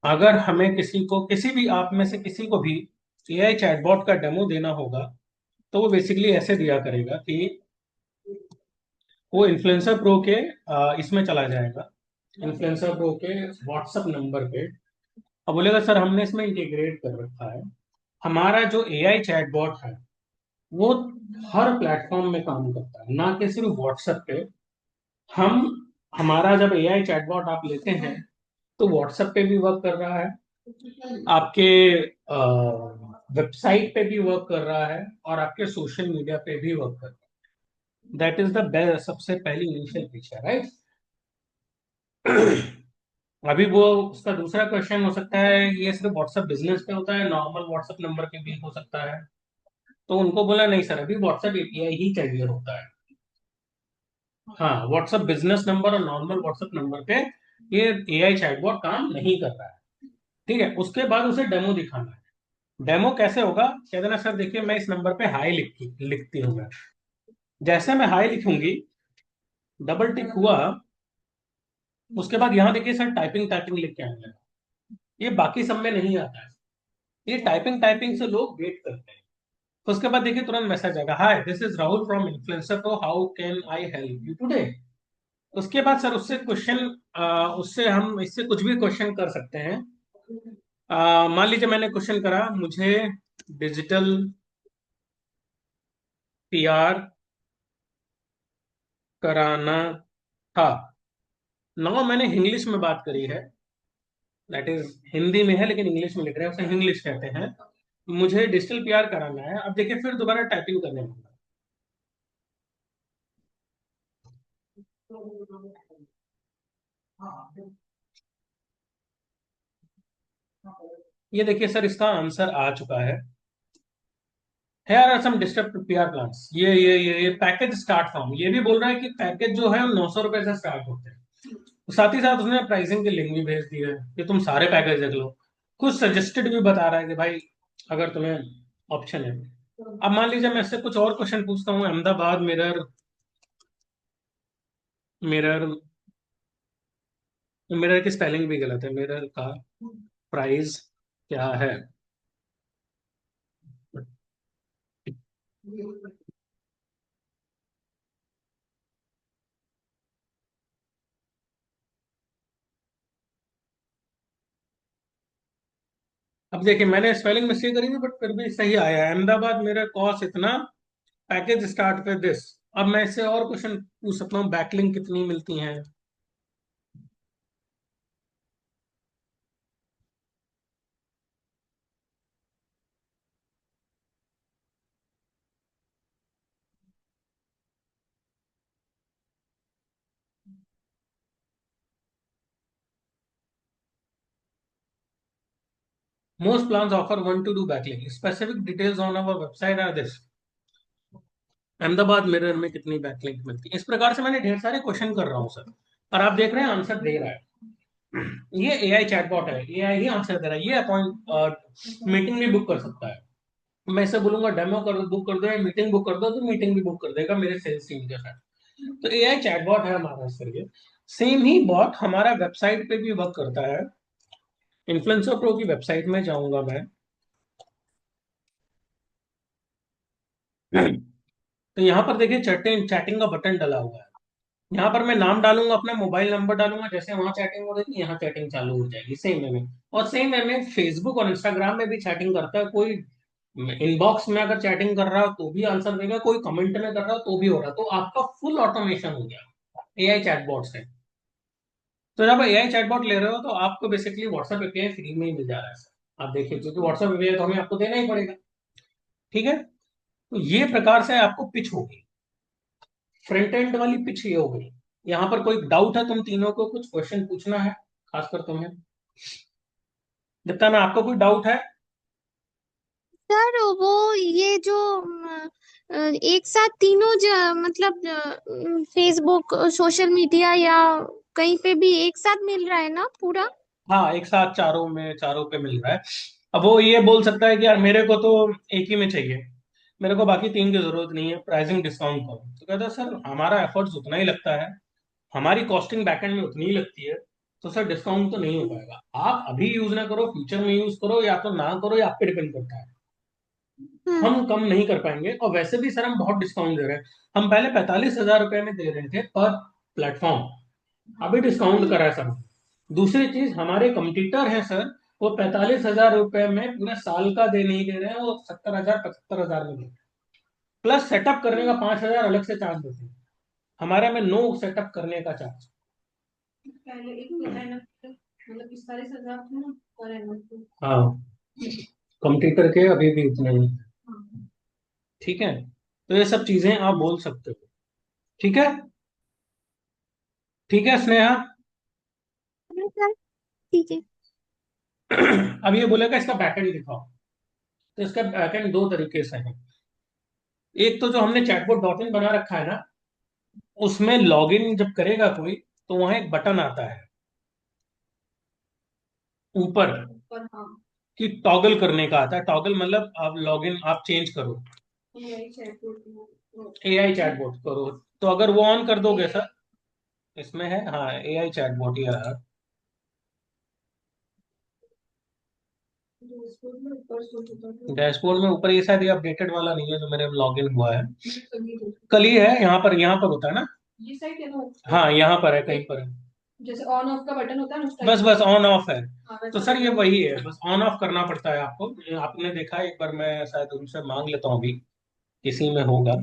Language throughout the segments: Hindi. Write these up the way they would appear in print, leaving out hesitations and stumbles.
अगर हमें किसी को, किसी भी आप में से किसी को भी एआई चैटबॉट का डेमो देना होगा, तो वो बेसिकली ऐसे दिया करेगा कि वो इन्फ्लुएंसर प्रो के इसमें चला जाएगा, इन्फ्लुएंसर प्रो के व्हाट्सएप नंबर पे। अब बोलेगा सर हमने इसमें इंटीग्रेट कर रखा है, हमारा जो एआई चैटबॉट है वो हर प्लेटफॉर्म में काम करता है, ना कि सिर्फ व्हाट्सएप पे। हम हमारा जब एआई चैटबॉट आप लेते हैं तो व्हाट्सएप पे भी वर्क कर रहा है, आपके वेबसाइट पे भी वर्क कर रहा है, और आपके सोशल मीडिया पे भी वर्क कर रहा है। दैट इज द बेस्ट, सबसे पहली इनिशियल पिक्चर, राइट। अभी वो उसका दूसरा क्वेश्चन हो सकता है, ये सिर्फ व्हाट्सएप बिजनेस पे होता है, नॉर्मल व्हाट्सएप नंबर पे भी हो सकता है। तो उनको बोला नहीं सर, अभी व्हाट्सएप एपीआई ही चाहिए होता है। हाँ, व्हाट्सएप बिजनेस नंबर और नॉर्मल व्हाट्सएप नंबर पे ये एआई चैटबॉट काम नहीं कर रहा है। ठीक है, उसके बाद उसे डेमो दिखाना है। डेमो कैसे होगा, कह देना सर देखिए मैं इस नंबर पे हाई लिखती हूँ मैं। जैसे मैं हाई लिखूंगी, डबल टिक हुआ, उसके बाद यहाँ देखिए सर टाइपिंग टाइपिंग लिख के आएंगे। ये बाकी सब में नहीं आता है, ये टाइपिंग टाइपिंग से लोग वेट करते हैं। तो उसके बाद देखिए तुरंत मैसेज आएगा, hi this is Rahul from influencer pro, how can I help you today. उसके बाद सर उससे क्वेश्चन, उससे हम इससे कुछ भी क्वेश्चन कर सकते हैं। मान लीजिए मैंने क्वेश्चन करा, मुझे डिजिटल पीआर कराना था। नाउ मैंने इंग्लिश में बात करी है, दैट इज हिंदी में है लेकिन इंग्लिश में लिख रहे हैं, उसे इंग्लिश कहते हैं। मुझे डिजिटल पीआर कराना है, अब देखिए फिर दोबारा टाइपिंग करने होगा। ये देखिए सर इसका आंसर आ चुका है। Here are some disturbed PR plans, ये पैकेज स्टार्ट फ्रॉम, ये भी बोल रहा है कि पैकेज जो है 900 रुपए से स्टार्ट होते हैं। साथ ही साथ उसने प्राइसिंग की लिंक भी भेज दी है कि तुम सारे पैकेज देख लो। कुछ सजेस्टेड भी बता रहा है कि भाई अगर तुम्हें ऑप्शन है। अब मान लीजिए मैं इससे कुछ और क्वेश्चन पूछता हूँ, अहमदाबाद मिरर, मिरर मिरर की स्पेलिंग भी गलत है, मिरर का प्राइस क्या है। अब देखिए मैंने स्पेलिंग मिस्टेक करी थी बट फिर भी सही आया, अहमदाबाद मिरर कॉस्ट इतना, पैकेज स्टार्ट विद दिस। अब मैं इससे और क्वेश्चन पूछ सकता हूँ, बैकलिंक कितनी मिलती हैं। Most plans offer one two do backlink, specific details on our website R this. Ahmedabad mirror में कितनी बैकलिंक मिलती है, इस प्रकार से मैंने ढेर सारे क्वेश्चन कर रहा हूँ सर, और आप देख रहे हैं आंसर दे रहा है। ये एआई चैटबॉट है, एआई ही आंसर दे रहा है। ये अपॉइंट मीटिंग भी बुक कर सकता है। मैं इसे बोलूंगा डेमो कर बुक कर दो या मीटिंग बुक कर दो, तो मीटिंग भी बुक कर देगा मेरे सेल्स टीम के साथ। तो एआई चैटबॉट है हमारा इस करके। सेम ही बॉट हमारा वेबसाइट पे भी वर्क करता है। इन्फ्लुएंसर प्रो की वेबसाइट में जाऊंगा मैं। तो यहाँ पर देखिए चैटिंग चैटिंग का बटन डला हुआ है। यहाँ पर मैं नाम डालूंगा, अपना मोबाइल नंबर डालूंगा, जैसे वहां चैटिंग हो रही थी यहाँ चैटिंग चालू हो जाएगी सेम वे में। और सेम वे में फेसबुक और इंस्टाग्राम में भी चैटिंग करता है। कोई इनबॉक्स में अगर चैटिंग कर रहा हो तो भी आंसर देगा, कोई कमेंट में कर रहा हो तो भी हो रहा है। तो आपका फुल ऑटोमेशन हो गया एआई चैटबॉट से। तो जब एआई चैटबॉट ले रहे हो तो आपको बेसिकली व्हाट्सएप एपीआई फ्री में ही मिल जा रहा है सर। आप देखिए क्योंकि व्हाट्सएप एपीआई तो हमें आपको देना ही पड़ेगा। ठीक है, तो ये प्रकार से आपको पिच होगी, फ्रंट एंड वाली पिच ये हो गई। यहाँ पर कोई डाउट है, तुम तीनों को कुछ क्वेश्चन पूछना है, खासकर तुम्हें दीप्ता में, आपको कोई डाउट है। सर वो ये जो एक साथ तीनों मतलब फेसबुक सोशल मीडिया या कहीं पे भी एक साथ मिल रहा है ना पूरा। हाँ, एक साथ चारों में, चारों पे मिल रहा है। अब वो ये बोल सकता है कि यार मेरे को तो एक ही में चाहिए, मेरे को बाकी तीन की जरूरत नहीं है, प्राइसिंग डिस्काउंट करो। तो कहता है सर हमारा एफर्ट्स उतना ही लगता है, हमारी कॉस्टिंग बैकएंड में उतनी ही लगती है, तो सर डिस्काउंट तो नहीं हो पाएगा। आप अभी यूज ना करो, फ्यूचर में यूज करो, या तो ना करो, या आप पे डिपेंड करता है। हम्म। हम कम नहीं कर पाएंगे, और वैसे भी सर हम बहुत डिस्काउंट दे रहे हैं। हम पहले 45,000 रुपए में दे रहे थे पर प्लेटफॉर्म, अभी डिस्काउंट करा है सर। दूसरी चीज, हमारे कंपटीटर हैं सर, वो 45,000 रुपए में पूरे साल का दे नहीं दे रहे हैं, वो 70,000 75,000 में दे रहे हैं। प्लस सेटअप करने का 5,000 अलग से चार्ज देते हैं। हमारे में नो सेटअप करने का चार्ज। पहले एक मतलब 45,000 थे ना पर एनम के। हाँ, कंप्यूटर के अभी भी उतने ही हैं। ठीक है, तो ये सब चीजें आप बोल सकते हो। ठीक है, ठीक है स्नेहा। हाँ सर, ठीक है। अब ये बोलेगा इसका बैकएंड दिखाओ। तो इसका बैकएंड दो तरीके से है। एक तो जो हमने चैटबॉट डॉट इन बना रखा है ना, उसमें लॉगिन जब करेगा कोई, तो वहां एक बटन आता है ऊपर, हाँ, कि टॉगल करने का आता है। टॉगल मतलब आप लॉगिन आप चेंज करो, एआई चैटबॉट करो। तो अगर वो ऑन कर दोगे सर, इसमें है, हाँ, एआई चैटबॉट ये रहा। डैशबोर्ड में ऊपर ये शायद ये अपडेटेड वाला नहीं है जो मेरे लॉगिन हुआ है। कल ही है, यहाँ पर होता है ना। ये साइट है ना, हाँ यहाँ पर है, कहीं पर है। जैसे ऑन ऑफ का बटन होता है ना, उस बस बस ऑन ऑफ है। हाँ, तो सर ये वही है, बस ऑन ऑफ करना पड़ता है आपको। आपने देखा है, एक बार मैं शायद उनसे मांग लेता हूँ अभी, किसी में होगा।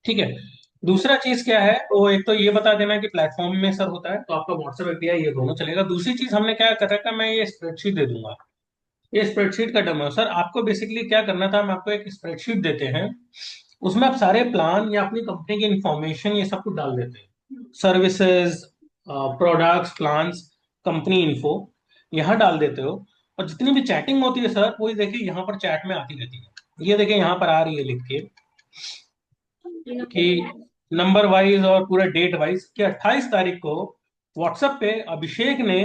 ठीक है। दूसरा चीज क्या है, वो एक तो ये बता देना कि प्लेटफॉर्म में सर होता है तो आपका व्हाट्सएप एपीआई ये दोनों चलेगा। दूसरी चीज हमने क्या कर रखा है, मैं ये स्प्रेडशीट दे दूंगा। ये स्प्रेडशीट का डेमो सर, आपको बेसिकली क्या करना था, हम आपको एक स्प्रेडशीट देते हैं, उसमें आप सारे प्लान या अपनी कंपनी की इंफॉर्मेशन ये सब कुछ डाल देते हैं, services, products, plans, company info यहाँ डाल देते हो। और जितनी भी चैटिंग होती है सर, वो देखिए यहाँ पर चैट में आती रहती है। ये देखिए यहाँ पर आ रही है लिख के कि नंबर वाइज और पूरा डेट वाइज कि 28 तारीख को व्हाट्सएप पे अभिषेक ने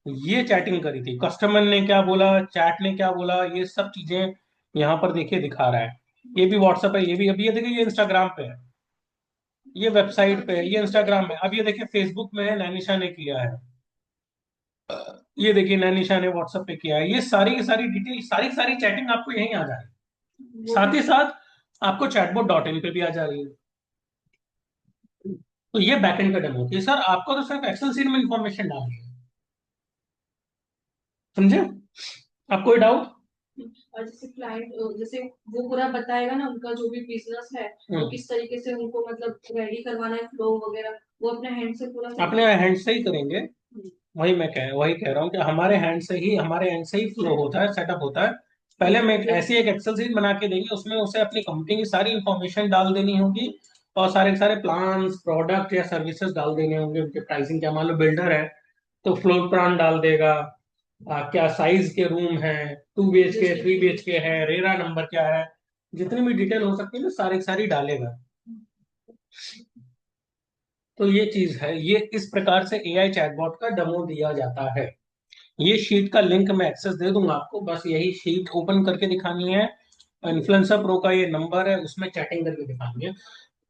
ये चैटिंग करी थी, कस्टमर ने क्या बोला, चैट ने क्या बोला, ये सब चीजें यहाँ पर देखिए दिखा रहा है। ये भी व्हाट्सएप है, ये भी। अभी ये देखिए ये इंस्टाग्राम पे है, ये वेबसाइट पे है, ये इंस्टाग्राम में। अब ये देखिए फेसबुक में है, नैनिशा ने किया है। ये देखिए नैनिशा ने व्हाट्सएप पे किया है। ये सारी की सारी डिटेल, सारी की सारी चैटिंग आपको यहीं आ जा रही है, साथ ही साथ आपको चैटबॉट डॉट इन पे भी आ जा रही है। तो ये बैकएंड का डेमो कि सर आपको तो सिर्फ एक्सेल सीट में इंफॉर्मेशन डालनी है। समझे? आप कोई डाउट? और जैसे क्लाइंट, जैसे वो पूरा बताएगा ना उनका जो भी बिजनेस है, वो किस तरीके से उनको मतलब रेडी करवाना है, फ्लो वगैरह, वो अपने हैंड से पूरा अपने हैंड से ही करेंगे। वही कह रहा हूँ कि हमारे हैंड से ही फ्लो होता है, सेटअप होता है। पहले हम ऐसी एक एक्सेल सीट बना के देंगे, उसमें उसे अपनी कंपनी की सारी इंफॉर्मेशन डाल देनी होगी, और सारे के सारे प्लान्स, प्रोडक्ट या सर्विसेज डाल देने होंगे, उनके प्राइसिंग क्या। मान लो बिल्डर है तो फ्लोर प्लान डाल देगा, क्या साइज के रूम है, 2 BHK 3 BHK है, रेरा नंबर क्या है, जितनी भी डिटेल हो सकती है ना सारी सारी डालेगा। तो ये चीज है, ये इस प्रकार से एआई चैटबॉट का डेमो दिया जाता है। ये शीट का लिंक मैं एक्सेस दे दूंगा आपको, बस यही शीट ओपन करके दिखानी है। इन्फ्लुएंसर प्रो का ये नंबर है, उसमें चैटिंग करके दिखानी है।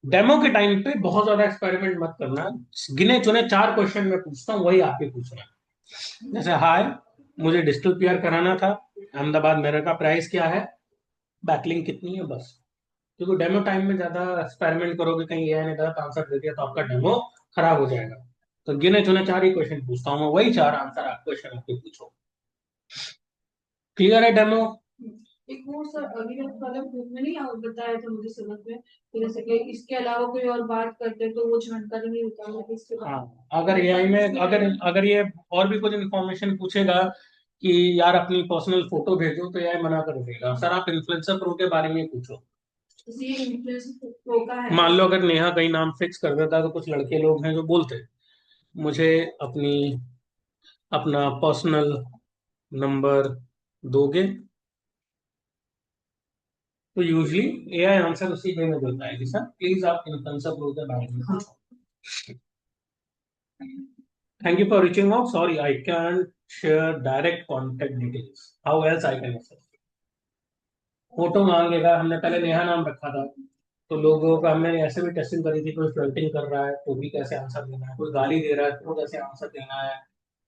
डेमो के टाइम पे बहुत ज्यादा एक्सपेरिमेंट मत करना। गिने चुने 4 क्वेश्चन मैं पूछता हूँ, वही आप भी पूछना। जैसे हाय, मुझे डिजिटल पीआर कराना था अहमदाबाद, मेरे का प्राइस क्या है, बैकलिंग कितनी है, बस। क्योंकि डेमो टाइम में ज्यादा एक्सपेरिमेंट करोगे, कहीं एआई ने गलत आंसर दे दिया तो आपका डेमो खराब हो जाएगा। तो गिने चुने 4 ही क्वेश्चन पूछता हूँ मैं, वही 4 आंसर आप क्वेश्चन आपके पूछो। क्लियर है डेमो? एक वो सर अभी वाला ग्रुप में नहीं बताया था मुझे समझ में, कि जैसे कि इसके अलावा कोई और बात करते तो वो जानकारी नहीं होता है इसके बारे में। हाँ, अगर एआई में अगर अगर ये और भी कुछ इन्फॉर्मेशन पूछेगा कि यार अपनी पर्सनल फोटो भेजो, तो एआई मना कर देगा। सर आप इन्फ्लुएंसर प्रो के बारे में पूछो। ये इन्फ्लुएंसर प्रो का है, मान लो अगर नेहा कहीं नाम फिक्स कर देता, तो कुछ लड़के लोग हैं जो बोलते मुझे अपनी अपना पर्सनल नंबर दोगे, तो यूजली एआई आंसर उसी वे में देता है कि सर प्लीज आप इन्फ्लुएंसर प्रो के बारे में पूछो। Thank you for reaching out, sorry I can share direct contact details, how else I can access. Photo मांगेगा, हमने पहले नेहा नाम रखा था, तो लोगों का हमने ऐसे भी टेस्टिंग करी थी, कोई फ्लर्टिंग कर रहा है तो भी कैसे आंसर देना है, कोई गाली दे रहा है तो कैसे आंसर देना है,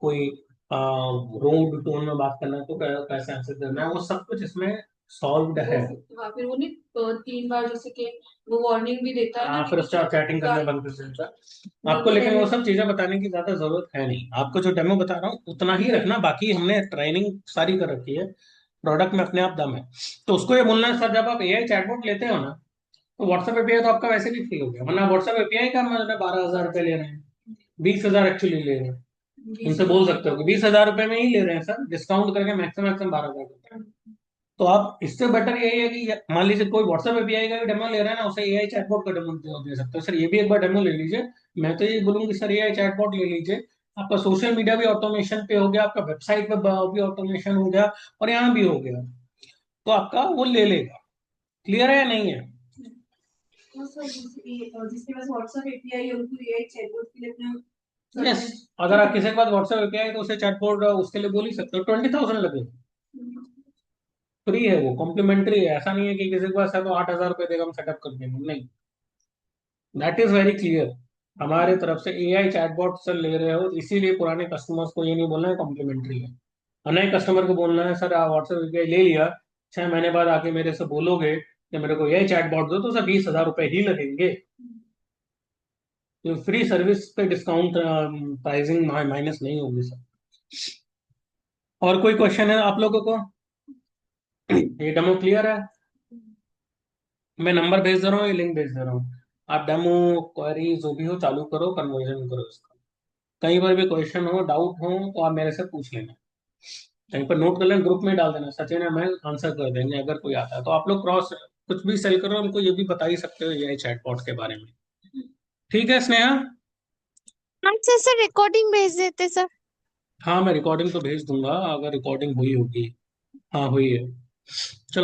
कोई रोड टोन में बात करना है तो कैसे आंसर देना है, वो सब कुछ इसमें सॉल्व्ड है। हाँ, फिर वो नहीं 3 बार जैसे कि वो वार्निंग भी देता है ना हाँ, कि फिर कुछ उससे आप चैटिंग करना गाली बंद कर देता है आपको, लेकिन वो सब चीजें बताने की ज्यादा जरूरत है नहीं, आपको जो डेमो बता रहा हूँ उतना ही रखना, बाकी हमने ट्रेनिंग सारी कर रखी है, प्रोडक्ट में अपने आप दम है। तो उसको ये बोलना है सर, जब आप एआई चैटबॉट लेते हो ना, तो व्हाट्सएप एपीआई तो आपका वैसे भी फ्री हो गया, वरना व्हाट्सएप एपीआई का मतलब 12,000 रुपये ले रहे हैं, 20,000 एक्चुअली ले रहे हैं। उनसे बोल सकते हो कि 20,000 रुपये में ही ले रहे हैं सर, डिस्काउंट करके मैक्सिमम मैक्सिमम 12,000 रुपये। तो आप इससे बेटर यही है कि मान लीजिए कोई व्हाट्सएप एपीआई का भी डेमो ले रहा है ना, उसे एआई चैटबॉट का डेमो दे सकते हो, सर ये भी एक बार डेमो ले लीजिए। मैं तो ये बोलूंगी सर एआई चैटबॉट ले लीजिए, आपका सोशल मीडिया भी ऑटोमेशन पे हो गया, आपका वेबसाइट पे भी ऑटोमेशन हो गया, और यहाँ भी हो गया, तो आपका वो ले लेगा। क्लियर है या नहीं है? हाँ सर, जिसके पास व्हाट्सएप एपीआई है उनको एआई चैटबॉट के लिए अपना यस, करना है। अगर आप किसी के पास व्हाट्सएप एपीआई तो उसे चैटबॉट उसके लिए बोल ही सकते हो, 20,000 लगेगा, फ्री है वो, कॉम्प्लीमेंट्री है, ऐसा नहीं है कि किसी के पास है तो 8,000 रुपये देगा हम सेटअप कर देंगे, नहीं। दैट इज वेरी क्लियर, हमारे तरफ से एआई चैटबॉट से ले रहे हो, इसीलिए पुराने कस्टमर्स को ये नहीं बोलना है कॉम्प्लीमेंट्री है, और नए कस्टमर को बोलना है सर आप व्हाट्सएप एपीआई ले लिया, 6 महीने बाद आके मेरे से बोलोगे कि मेरे को एआई चैटबॉट दो, तो सर 20,000 रुपये ही लगेंगे। तो फ्री सर्विस पे डिस्काउंट प्राइसिंग माइनस नहीं होगी सर। और कोई क्वेश्चन है आप लोगों को? ये डेमो क्लियर है? मैं नंबर भेज दे रहा हूँ, ये लिंक भेज दे रहा हूँ, आप डेमो क्वेरी जो भी हो चालू करो, कन्वर्जन करो इसका। कहीं पर भी क्वेश्चन हो, डाउट हो, तो आप मेरे से पूछ लेना, कहीं पर नोट कर लेना, ग्रुप में डाल देना, सचिन है मैं आंसर कर देंगे अगर कोई आता है तो। आप लोग क्रॉस कुछ भी सेल करो, हमको ये भी बता ही सकते हो ये चैटबॉट के बारे में। ठीक है स्नेहा? अच्छा सर, रिकॉर्डिंग भेज देते सर। हाँ, मैं रिकॉर्डिंग तो भेज दूंगा अगर रिकॉर्डिंग हुई होगी। हाँ हुई है। चलो।